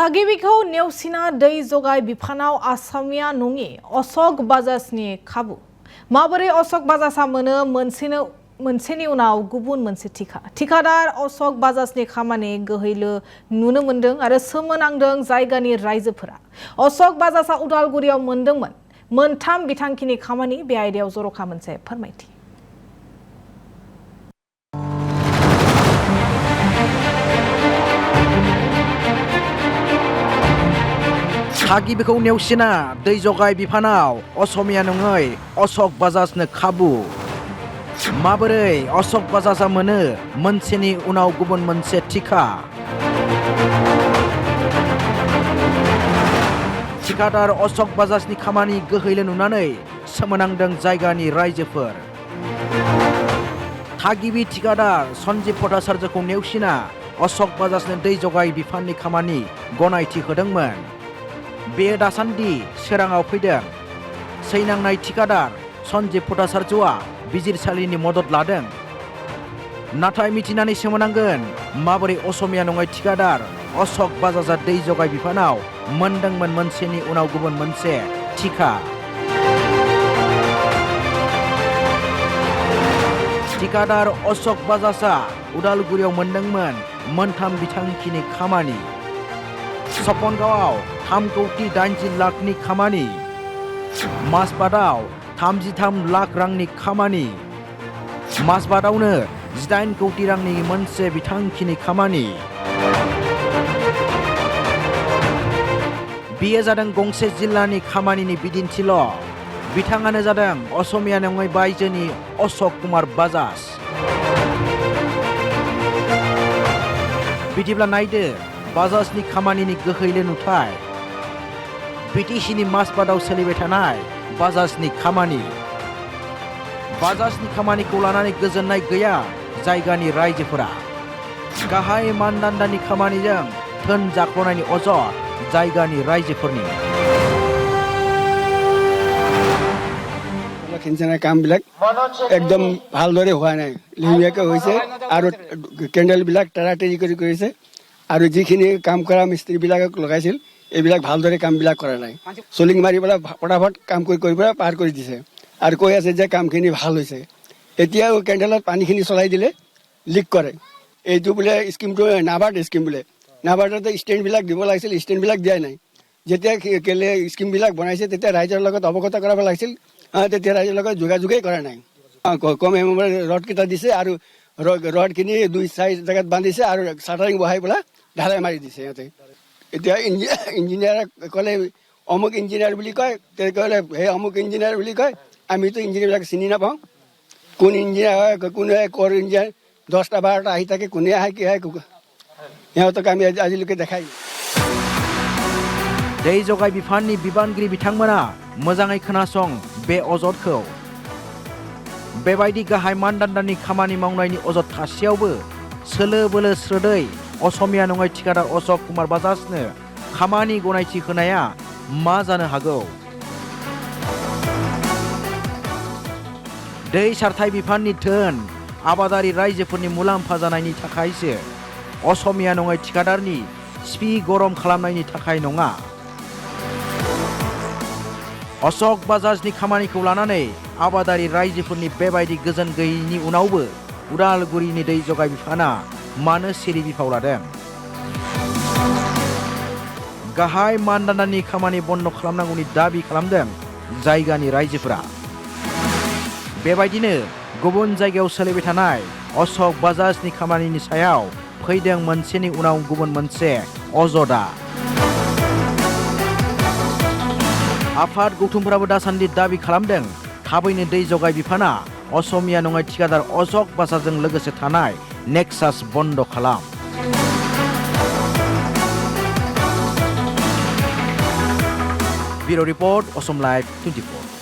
थागिबिखौ नेवसिना दै जगाय बिफानाव आसामिया नङि अशोक बाजाजनि खाबु माबोरै अशोक बाजाजा मोनो मोनसेनि उनाव गुबुन मोनसे ठिकादार अशोक बाजाजनि खामानि गोहैलो नुनो मोनदों आरो सोमोनांदों जायगानि रायजोफोरा अशोक बाजाजा उदालगुरियाव मोनदोंमोन मोनथाम बिथांखिनि खामानि बे आयदायाव जर'खा मोनसे फोरमायथि थागिबिखौ नेवसिना दै जगाय बिफानाव असमिया नङै अशोक बाजाजनो खाबु माबोरै अशोक बाजाजा मोनो मोनसेनि उनाव गुबुन मोनसे ठिकादार अशोक बाजाजनि खामानि गोहैलो नुनानै सोमोनांदों जायगानि रायजोफोर थागिबि ठिकादार सन्जीब भट्टाचार्यखौ नेवसिना अशोक बाजाजनो दै जगाय बिफाननि खामानि गनायथि होदोंमोन बेयो दासान्दि सोराङाव फैदों सैनांनाय ठिकादार सन्जीब भट्टाचार्यआ बिजिरसालिनि मदद लादों नाथाय मिथिनानै सोमोनांगोन माबोरै असमिया नङै ठिकादार अशोक बाजाजा दै जगाय बिफानाव मोनदोंमोन मोनसेनि उनाव गुबुन मोनसे ठिकादार अशोक बाजाजा उदालगुरियाव मोनदोंमोन मोनथाम बिथांखिनि खामानि सपनगावआव 3,80 लाखनि खामानि मासबादाव 33 लाख रांनि खामानि मासबादावनो 18 कौटि रांनि मोनसे बिथांखिनि खामानि बेयो जादों गंसे जिल्लानि खामानिनि बिदिन्थिल' बिथाङानो जादों असमिया नङै बायजोनि अशोक कुमार बाजाज बिदिब्ला नायदो बाजाजनि खामानिनि गोहैलो नुथाय बिटिसिनि मासबादाव सोलिबाय थानाय बाजाजनि खामानिखौ लानानै गोजोननाय गैया जायगानि रायजोफोरा गाहाय मानदान्दानि खामानिजों धोन जाख्ल'नायनि अजद जायगानि रायजोफोरनि কামবিলাক একদম ভালদৰে হোৱা নাই লিমিয়াকৈ হৈছে আৰু কেণ্ডেলবিলাক টাৰাটাৰি কৰি কৰিছে আৰু যিখিনি কাম কৰা মিস্ত্ৰীবিলাকক লগাইছিল এইবিলাক ভালদৰে কামবিলাক কৰা নাই চলিং মাৰি পেলাই ফটাফট কাম কৰি পেলাই পাৰ কৰি দিছে আৰু কৈ আছে যে কামখিনি ভাল হৈছে এতিয়াও কেণ্ডেলত পানীখিনি চলাই দিলে লিক কৰে এইটো বোলে স্কিমটো নাবাৰ্ড স্কিম বোলে নাবাৰ্ডতে ষ্টেণ্ডবিলাক দিব লাগিছিল ষ্টেণ্ডবিলাক দিয়া নাই যেতিয়া কেলে স্কিমবিলাক বনাইছে তেতিয়া ৰাইজৰ লগত অৱগত কৰাব লাগিছিল তেতিয়া ৰাইজৰ লগত যোগাযোগেই কৰা নাই কম এমএমৰ ৰডকেইটা দিছে আৰু ৰডখিনি 2-4 জেগাত বান্ধিছে আৰু চাটাৰিং বহাই পেলাই ঢালাই মাৰি দিছে সিহঁতে এতিয়া ইঞ্জিনিয়াৰক ক'লে অমুক ইঞ্জিনিয়াৰ বুলি কয় ক'লে সেই অমুক ইঞ্জিনিয়াৰ বুলি কয় আমিতো ইঞ্জিনিয়াৰবিলাক চিনি নাপাওঁ কোন ইঞ্জিনিয়াৰ হয় কোনে ক'ৰ ইঞ্জিনিয়াৰ 10টা-12টা আহি থাকে কোনে আহে কি হয় সিহঁতক আমি আজিলৈকে দেখাই दै जगाय बिफाननि बिबानगिरि बिथांमोना मोजाङै खोनासं बे अजदखौ बेबायदि गाहाय मानदान्दानि खामानि मावनायनि अजद थासेयावबो सोलो बोलो स्रोदै असमिया नङै ठिकादार अशोक कुमार बाजाजनो खामानि गनायथि होनाया मा जानो हागौ दै सारथाय बिफाननि धोन आबादारि रायजोफोरनि मुलाम्फा जानायनि थाखायसो असमिया नङै ठिकादारनि सिपि गरम खालामनायनि थाखाय नङा अशोक बाजाजनि खामानिखौ लानानै आबादारि रायजोफोरनि बेबायदि गोजोन गैयैनि उनावबो उदालगुरिनि दै जगाय बिफाना मानो सिरि बिफाव लादों गाहाय मानदान्दानि खामानि बन्द खालामनांगौनि दाबि खालामदों जायगानि रायजोफोरा बेबायदिनो गुबुन जायगायाव सोलिबाय थानाय अशोक बाजाजनि खामानिनि सायाव फैदों मोनसेनि उनाव गुबुन मोनसे अजदा आफाद गौथुमफोराबो दासान्दि दाबि खालामदों थाबैनो दै जगाय बिफाना असमिया नङै ठिकादार अशोक बाजाजों लोगोसे थानाय नेक्सास बन्द खालाम ब्युरो रिपर्ट असम लाइभ 24